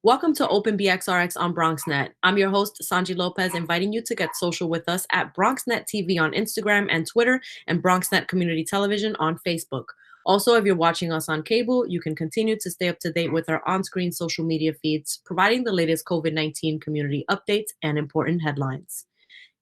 Welcome to Open BXRx on BronxNet. I'm your host, Sonyi Lopez, inviting you to get social with us at BronxNet TV on Instagram and Twitter and BronxNet Community Television on Facebook. Also, if you're watching us on cable, you can continue to stay up to date with our on-screen social media feeds, providing the latest COVID-19 community updates and important headlines.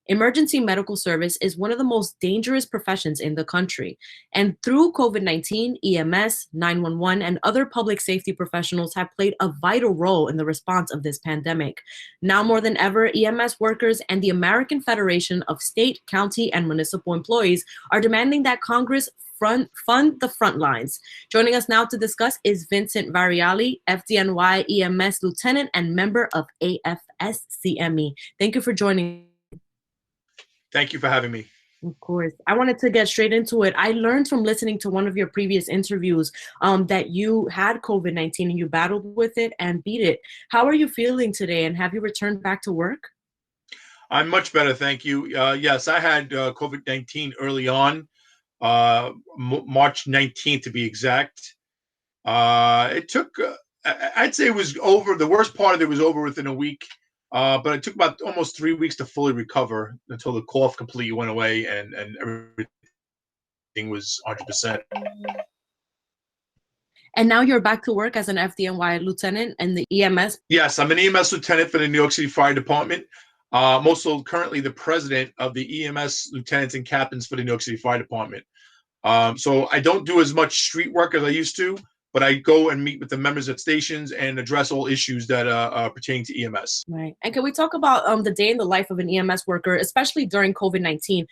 Emergency medical service is one of the most dangerous professions in the country. And through COVID-19, EMS, 911, and other public safety professionals have played a vital role in the response of this pandemic. Now more than ever, EMS workers and the American Federation of State, County, and Municipal Employees are demanding that Congress fund the front lines. Joining us now to discuss is Vincent Variale, FDNY EMS Lieutenant and member of AFSCME. Thank you for joining. Thank you for having me. Of course. I wanted to get straight into it. I learned from listening to one of your previous interviews that you had COVID-19 and you battled with it and beat it. How are you feeling today, and have you returned back to work? I'm much better, thank you. Yes, I had COVID-19 early on, March 19th to be exact. It took, I'd say it was over. The worst part of it was over within a week. But it took about almost 3 weeks to fully recover until the cough completely went away and everything was 100%. And now you're back to work as an FDNY lieutenant in the EMS? Yes, I'm an EMS lieutenant for the New York City Fire Department. I'm also currently the president of the EMS lieutenants and captains for the New York City Fire Department. So I don't do as much street work as I used to, but I go and meet with the members at stations and address all issues that pertain to EMS. Right. And can we talk about the day in the life of an EMS worker, especially during COVID-19?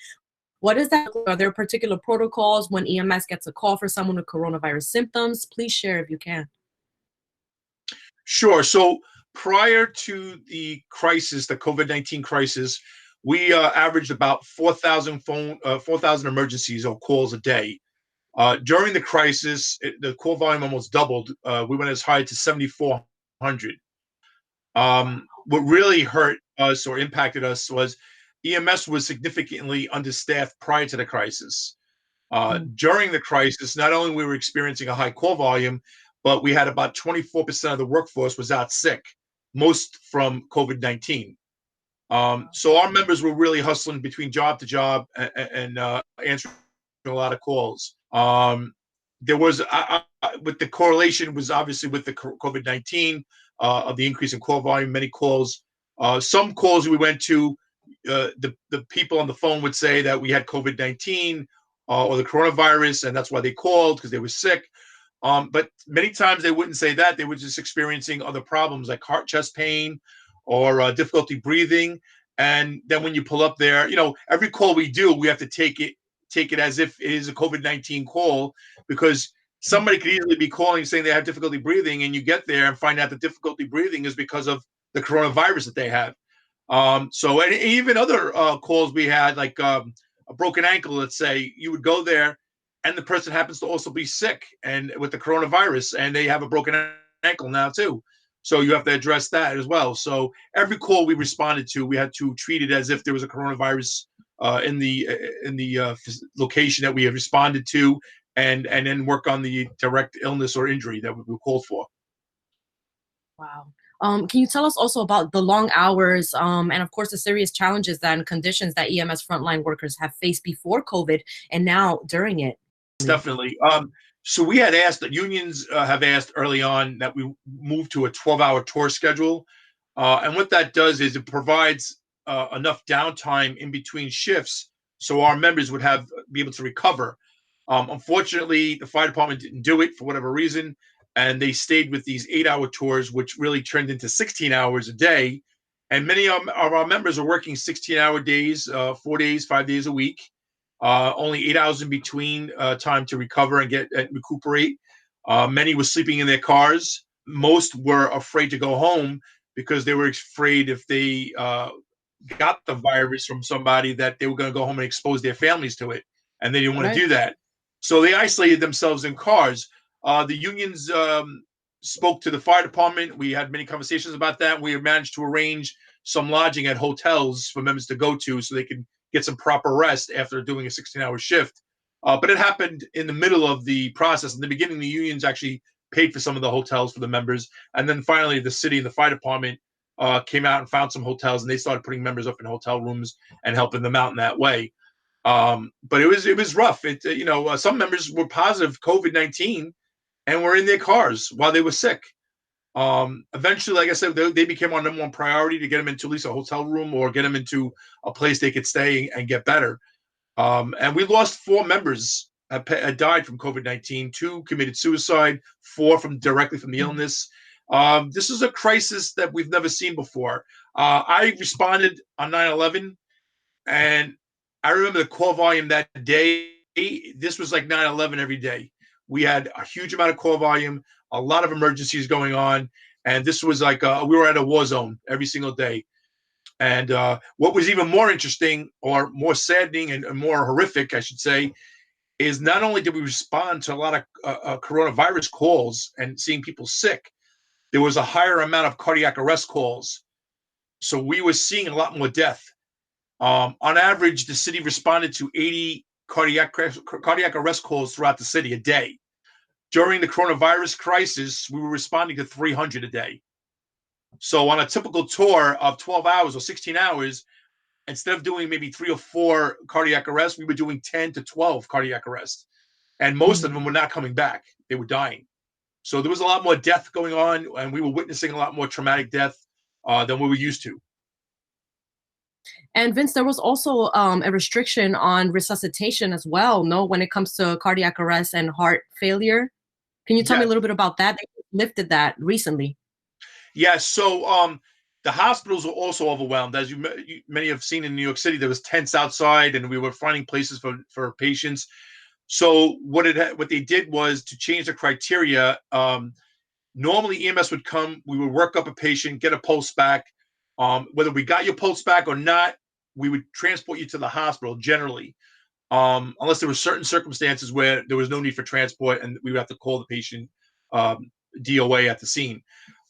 What is that? Are there particular protocols when EMS gets a call for someone with coronavirus symptoms? Please share if you can. Sure. So prior to the crisis, the COVID-19 crisis, we averaged about 4,000 emergencies or calls a day. During the crisis, the call volume almost doubled. We went as high to 7,400. What really hurt us or impacted us was EMS was significantly understaffed prior to the crisis. During the crisis, not only we were experiencing a high call volume, but we had about 24% of the workforce was out sick, most from COVID-19. So our members were really hustling between job to job and answering a lot of calls. There was, with the correlation was obviously with the COVID-19 of the increase in call volume, many calls. Some calls we went to, the people on the phone would say that we had COVID-19 or the coronavirus, and that's why they called, because they were sick. But many times they wouldn't say that. They were just experiencing other problems like heart, chest pain, or difficulty breathing. And then when you pull up there, every call we do, we have to take it as if it is a COVID-19 call, because somebody could easily be calling saying they have difficulty breathing, and you get there and find out the difficulty breathing is because of the coronavirus that they have. So and even other calls we had, like a broken ankle, let's say, you would go there and the person happens to also be sick and with the coronavirus, and they have a broken ankle now too. So you have to address that as well. So every call we responded to, we had to treat it as if there was a coronavirus in the location that we have responded to, and then work on the direct illness or injury that we were called for. Wow. Can you tell us also about the long hours and of course the serious challenges and conditions that EMS frontline workers have faced before COVID and now during it? Definitely. So we had asked, the unions have asked early on that we move to a 12-hour tour schedule. And what that does is it provides enough downtime in between shifts so our members would be able to recover. Unfortunately, the fire department didn't do it for whatever reason, and they stayed with these 8-hour tours, which really turned into 16 hours a day. And many of our members are working 16-hour days, 4 days, 5 days a week. Only 8 hours in between time to recover and recuperate. Many were sleeping in their cars. Most were afraid to go home because they were afraid if they got the virus from somebody that they were going to go home and expose their families to it, and they didn't want to do that. So they isolated themselves in cars. The unions spoke to the fire department. We had many conversations about that. We managed to arrange some lodging at hotels for members to go to so they could get some proper rest after doing a 16-hour shift. But it happened in the middle of the process. In the beginning, the unions actually paid for some of the hotels for the members. And then finally, the city and the fire department came out and found some hotels, and they started putting members up in hotel rooms and helping them out in that way. But it was rough. Some members were positive COVID-19 and were in their cars while they were sick. Eventually, like I said, they became our number one priority to get them into at least a hotel room or get them into a place they could stay and get better. And we lost 4 members had died from COVID-19. 2 committed suicide, 4 directly from the illness. This is a crisis that we've never seen before. I responded on 9/11, and I remember the call volume that day. This was like 9/11 every day. We had a huge amount of call volume, a lot of emergencies going on, and this was like we were at a war zone every single day. And what was even more interesting, or more saddening and more horrific, I should say, is not only did we respond to a lot of coronavirus calls and seeing people sick, there was a higher amount of cardiac arrest calls. So we were seeing a lot more death. On average, the city responded to 80 cardiac arrest calls throughout the city a day. During the coronavirus crisis, we were responding to 300 a day. So on a typical tour of 12 hours or 16 hours, instead of doing maybe 3 or 4 cardiac arrests, we were doing 10 to 12 cardiac arrests. And most of them were not coming back. They were dying. So there was a lot more death going on, and we were witnessing a lot more traumatic death than we were used to. And Vince, there was also a restriction on resuscitation as well, no, when it comes to cardiac arrest and heart failure. Can you tell me a little bit about that? They lifted that recently. Yes. So the hospitals were also overwhelmed. As many have seen in New York City, there was tents outside, and we were finding places for patients. So what they did was to change the criteria. Normally, EMS would come, we would work up a patient, get a pulse back. Whether we got your pulse back or not, we would transport you to the hospital generally, unless there were certain circumstances where there was no need for transport and we would have to call the patient DOA at the scene.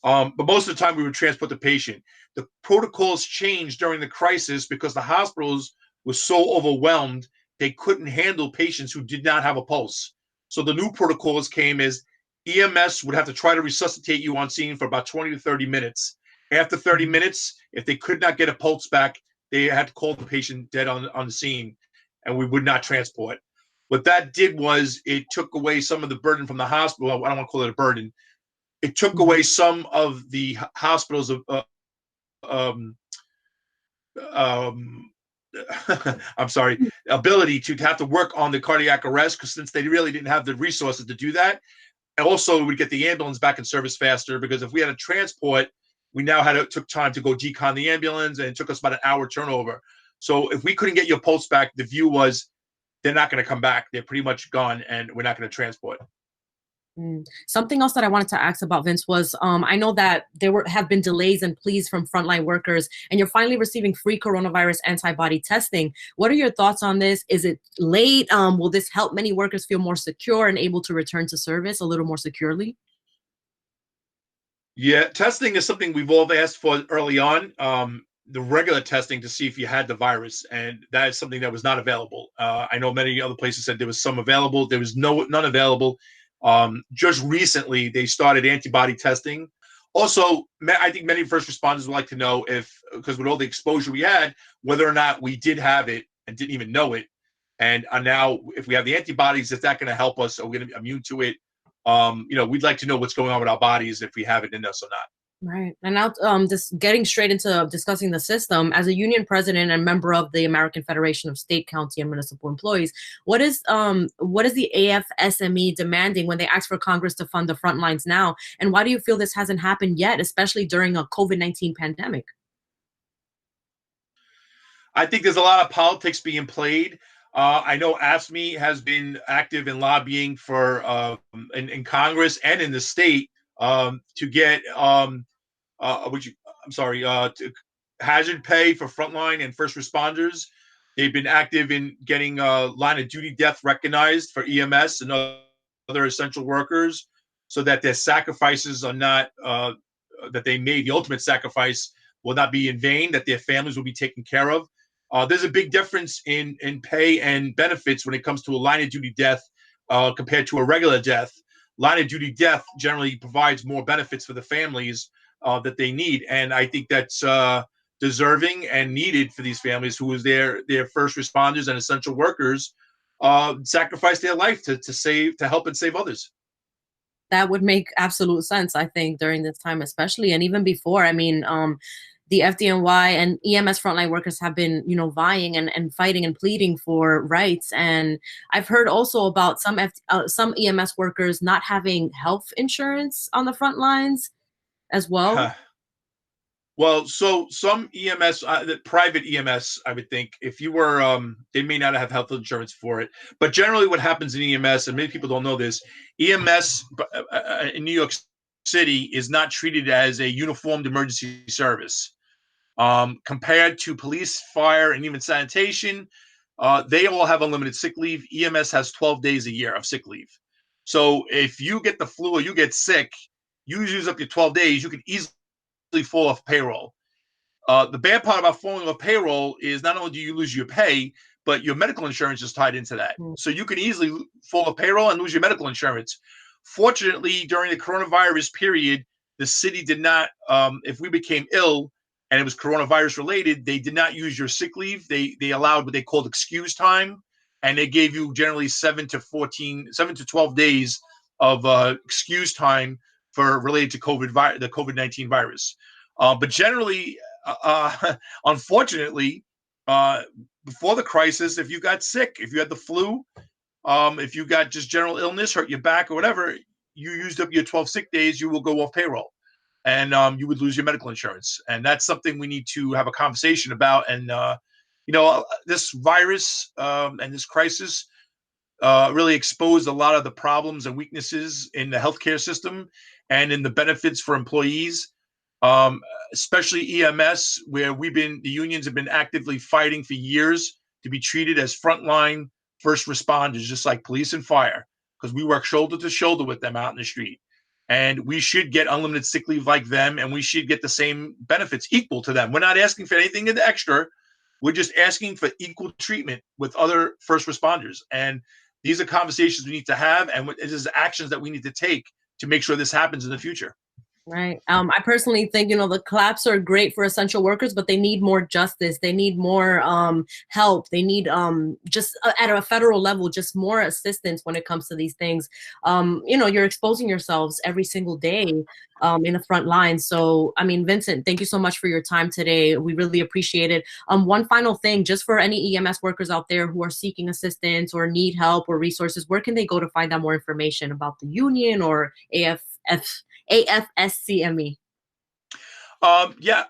But most of the time, we would transport the patient. The protocols changed during the crisis because the hospitals were so overwhelmed, they couldn't handle patients who did not have a pulse. So the new protocols came as EMS would have to try to resuscitate you on scene for about 20 to 30 minutes. After 30 minutes, if they could not get a pulse back, they had to call the patient dead on the scene, and we would not transport. What that did was it took away some of the burden from the hospital. I don't want to call it a burden. It took away some of the hospitals of I'm sorry, ability to have to work on the cardiac arrest, because since they really didn't have the resources to do that. And also, we'd get the ambulance back in service faster, because if we had a transport, we now took time to go decon the ambulance, and it took us about an hour turnover. So if we couldn't get your pulse back, the view was they're not going to come back. They're pretty much gone, and we're not going to transport. Something else that I wanted to ask about, Vince, was I know that there have been delays and pleas from frontline workers, and you're finally receiving free coronavirus antibody testing. What are your thoughts on this? Is it late? Will this help many workers feel more secure and able to return to service a little more securely? Yeah, testing is something we've all asked for early on. The regular testing to see if you had the virus, and that is something that was not available. I know many other places said there was some available. There was none available. Just recently, they started antibody testing. Also, I think many first responders would like to know because with all the exposure we had, whether or not we did have it and didn't even know it. And now, if we have the antibodies, is that going to help us? Are we going to be immune to it? We'd like to know what's going on with our bodies, if we have it in us or not. Right. And now just getting straight into discussing the system, as a union president and member of the American Federation of State, County, and Municipal Employees, what is the AFSCME demanding when they ask for Congress to fund the front lines now? And why do you feel this hasn't happened yet, especially during a COVID-19 pandemic? I think there's a lot of politics being played. I know AFSCME has been active in lobbying for in Congress and in the state to get hazard pay for frontline and first responders. They've been active in getting line of duty death recognized for EMS and other essential workers, so that their sacrifices are not that they made, the ultimate sacrifice will not be in vain, that their families will be taken care of. There's a big difference in pay and benefits when it comes to a line of duty death compared to a regular death. line of duty death generally provides more benefits for the families that they need. And I think that's deserving and needed for these families who is their first responders and essential workers sacrifice their life to help and save others. That would make absolute sense, I think, during this time, especially, and even before. I mean, the FDNY and EMS frontline workers have been, vying and fighting and pleading for rights. And I've heard also about some EMS workers not having health insurance on the front lines as well. Well, so some EMS, the private EMS, I would think, if you were, they may not have health insurance for it. But generally, what happens in EMS, and many people don't know this, EMS in New York City is not treated as a uniformed emergency service. Compared to police, fire, and even sanitation, they all have unlimited sick leave. EMS has 12 days a year of sick leave. So if you get the flu or you get sick, you use up your 12 days, you could easily fall off payroll. The bad part about falling off payroll is not only do you lose your pay, but your medical insurance is tied into that. So you can easily fall off payroll and lose your medical insurance. Fortunately, during the coronavirus period, the city did not, if we became ill and it was coronavirus related, they did not use your sick leave. They allowed what they called excuse time, and they gave you generally 7 to 12 days of excuse time for related to the COVID-19 virus. But generally, unfortunately, before the crisis, if you got sick, if you had the flu, if you got just general illness, hurt your back or whatever, you used up your 12 sick days, you will go off payroll, and you would lose your medical insurance. And that's something we need to have a conversation about. And this virus and this crisis really exposed a lot of the problems and weaknesses in the healthcare system and in the benefits for employees, especially EMS, where the unions have been actively fighting for years to be treated as frontline first responders, just like police and fire, because we work shoulder to shoulder with them out in the street. And we should get unlimited sick leave like them, and we should get the same benefits equal to them. We're not asking for anything extra. We're just asking for equal treatment with other first responders. And these are conversations we need to have, and this is actions that we need to take to make sure this happens in the future. Right. I personally think, the claps are great for essential workers, but they need more justice. They need more help. They need just at a federal level, just more assistance when it comes to these things. You're exposing yourselves every single day in the front line. So, I mean, Vincent, thank you so much for your time today. We really appreciate it. One final thing, just for any EMS workers out there who are seeking assistance or need help or resources, where can they go to find out more information about the union or AFSCME? Yeah,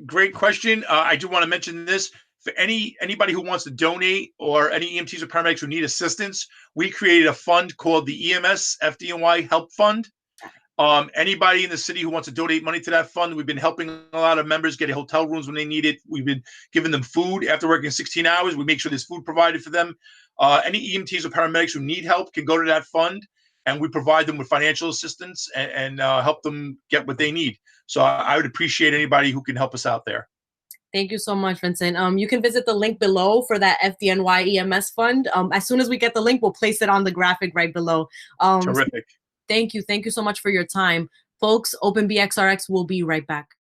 great question. I do want to mention this. For anybody who wants to donate, or any EMTs or paramedics who need assistance, we created a fund called the EMS FDNY Help Fund. Anybody in the city who wants to donate money to that fund, we've been helping a lot of members get hotel rooms when they need it. We've been giving them food after working 16 hours. We make sure there's food provided for them. Any EMTs or paramedics who need help can go to that fund, and we provide them with financial assistance and help them get what they need. So I would appreciate anybody who can help us out there. Thank you so much, Vincent. You can visit the link below for that FDNY EMS fund. As soon as we get the link, we'll place it on the graphic right below. Terrific. Thank you. Thank you so much for your time. Folks, Open BXRx will be right back.